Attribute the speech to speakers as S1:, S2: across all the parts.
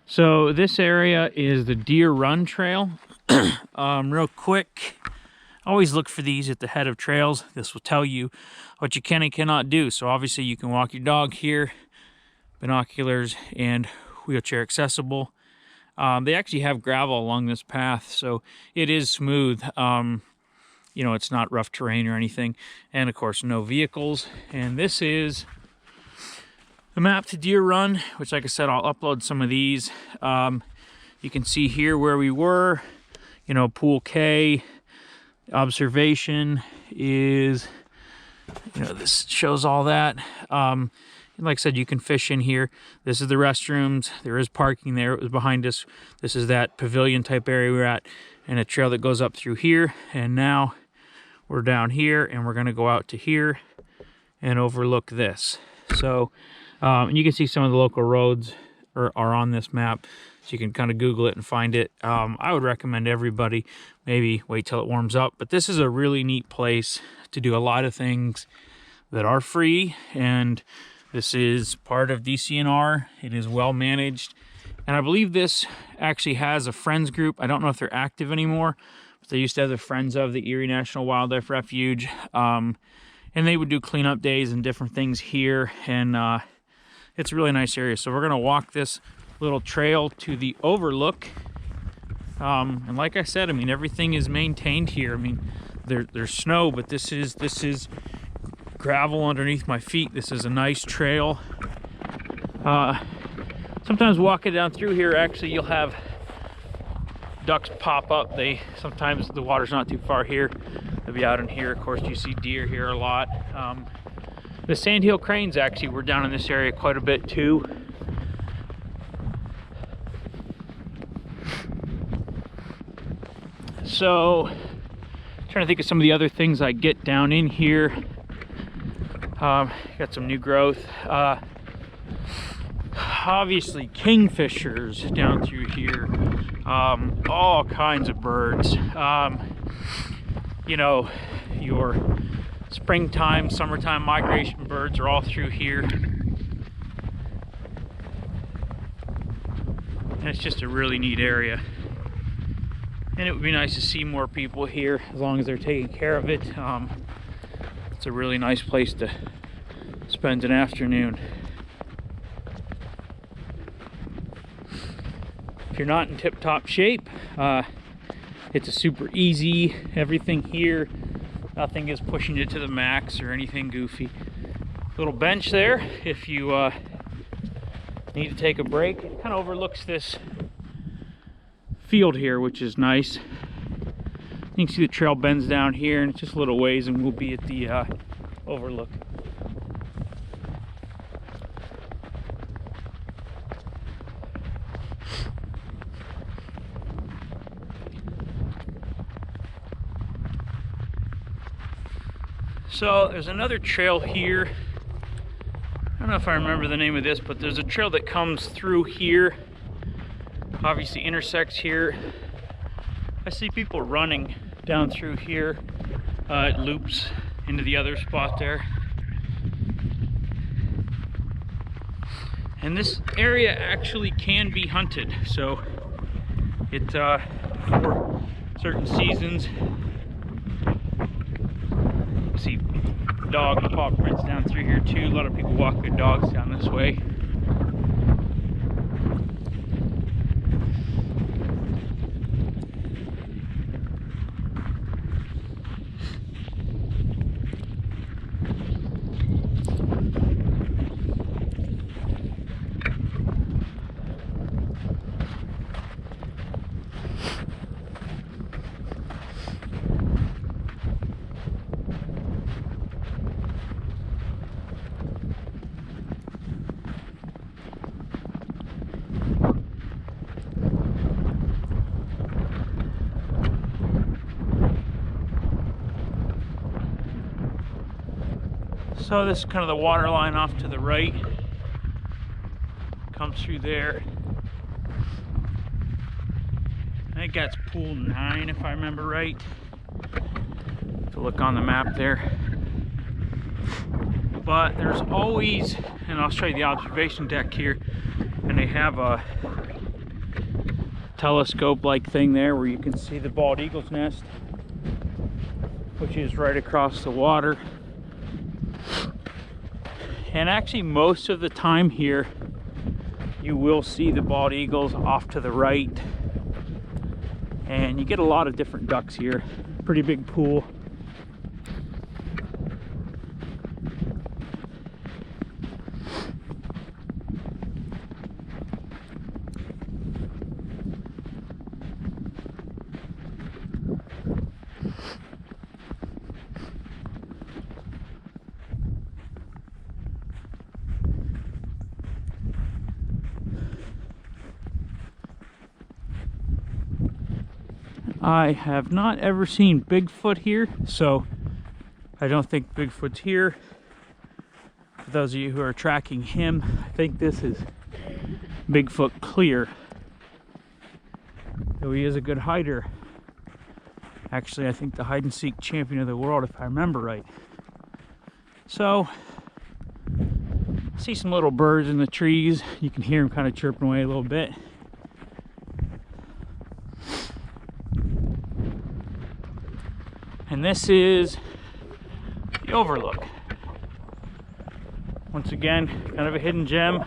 S1: So this area is the Deer Run Trail. Real quick, always look for these at the head of trails. This will tell you what you can and cannot do. So obviously you can walk your dog here, binoculars and wheelchair accessible. They actually have gravel along this path, so it is smooth. You know, it's not rough terrain or anything. And of course, no vehicles. And this is the map to Deer Run, which, like I said, I'll upload some of these. You can see here where we were, you know, Pool K. Observation is, you know, this shows all that. And like I said, you can fish in here. This is the restrooms. There is parking there. It was behind us. This is that pavilion type area we're at, and a trail that goes up through here. And now we're down here, and we're going to go out to here and overlook this. So, and you can see some of the local roads are on this map, so you can kind of Google it and find it. I would recommend everybody maybe wait till it warms up, but this is a really neat place to do a lot of things that are free, and this is part of DCNR. It is well managed, and I believe this actually has a friends group. I don't know if they're active anymore, but they used to have the Friends of the Erie National Wildlife Refuge, and they would do cleanup days and different things here, and it's a really nice area. So we're gonna walk this little trail to the overlook, and like I said, I mean, everything is maintained here. I mean, there's snow, but this is gravel underneath my feet. This is a nice trail. Sometimes walking down through here, actually, you'll have ducks pop up. Sometimes the water's not too far here. They'll be out in here. Of course, you see deer here a lot. The sandhill cranes actually were down in this area quite a bit too. So, trying to think of some of the other things I get down in here. Got some new growth. Obviously, kingfishers down through here. All kinds of birds. You know, your springtime, summertime migration birds are all through here. And it's just a really neat area. And it would be nice to see more people here as long as they're taking care of it. It's a really nice place to spend an afternoon. If you're not in tip-top shape, it's a super easy. Everything here, nothing is pushing it to the max or anything goofy. Little bench there if you need to take a break. It kind of overlooks this field here, which is nice. You can see the trail bends down here, and it's just a little ways, and we'll be at the overlook. So there's another trail here. I don't know if I remember the name of this, but there's a trail that comes through here. Obviously intersects here. I see people running down through here. It loops into the other spot there. And this area actually can be hunted. So it for certain seasons. See dog paw prints down through here too. A lot of people walk their dogs down this way. So this is kind of the water line off to the right. Comes through there. I think that's pool 9 if I remember right. To look on the map there. But there's always, and I'll show you the observation deck here, and they have telescope-like thing there where you can see the bald eagle's nest, which is right across the water. And actually most of the time here you will see the bald eagles off to the right, and you get a lot of different ducks here. Pretty big pool. I have not ever seen Bigfoot here, so I don't think Bigfoot's here. For those of you who are tracking him, I think this is Bigfoot clear. Though he is a good hider. Actually, I think the hide and seek champion of the world, if I remember right. So, I see some little birds in the trees. You can hear them kind of chirping away a little bit. And this is the overlook. Once again, kind of a hidden gem.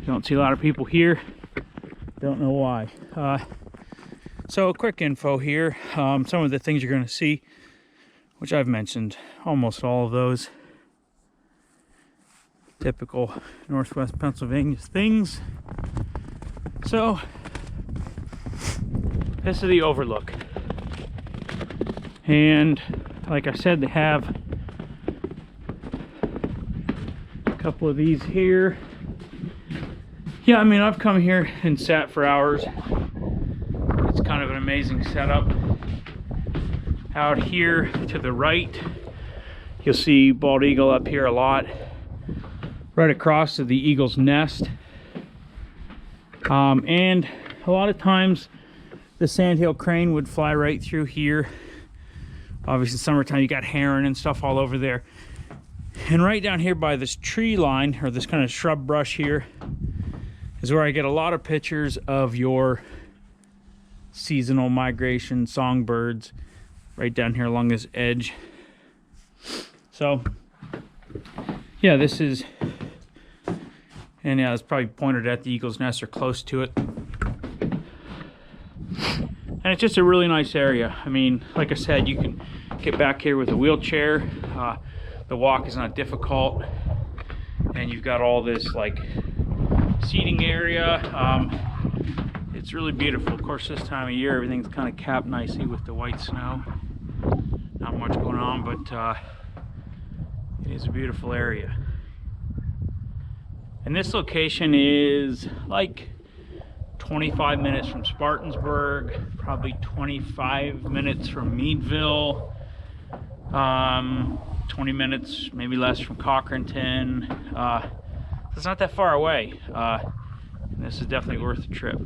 S1: Don't see a lot of people here. Don't know why. So quick info here. Some of the things you're going to see, which I've mentioned, almost all of those. Typical Northwest Pennsylvania things. So, this is the overlook. And like I said, they have a couple of these here. Yeah, I mean, I've come here and sat for hours. It's kind of an amazing setup. Out here to the right, you'll see bald eagle up here a lot. Right across to the eagle's nest. And a lot of times the sandhill crane would fly right through here. Obviously, summertime, you got heron and stuff all over there. And right down here by this tree line, or this kind of shrub brush here, is where I get a lot of pictures of your seasonal migration songbirds, right down here along this edge. So, yeah, this is, and yeah, it's probably pointed at the eagle's nest or close to it. And it's just a really nice area. I mean, like I said, you can get back here with a wheelchair. The walk is not difficult. And you've got all this like seating area. It's really beautiful. Of course, this time of year, everything's kind of capped nicely with the white snow. Not much going on, but it is a beautiful area. And this location is like 25 minutes from Spartansburg, probably 25 minutes from Meadville, 20 minutes, maybe less, from Cochranton. It's not that far away. This is definitely worth the trip.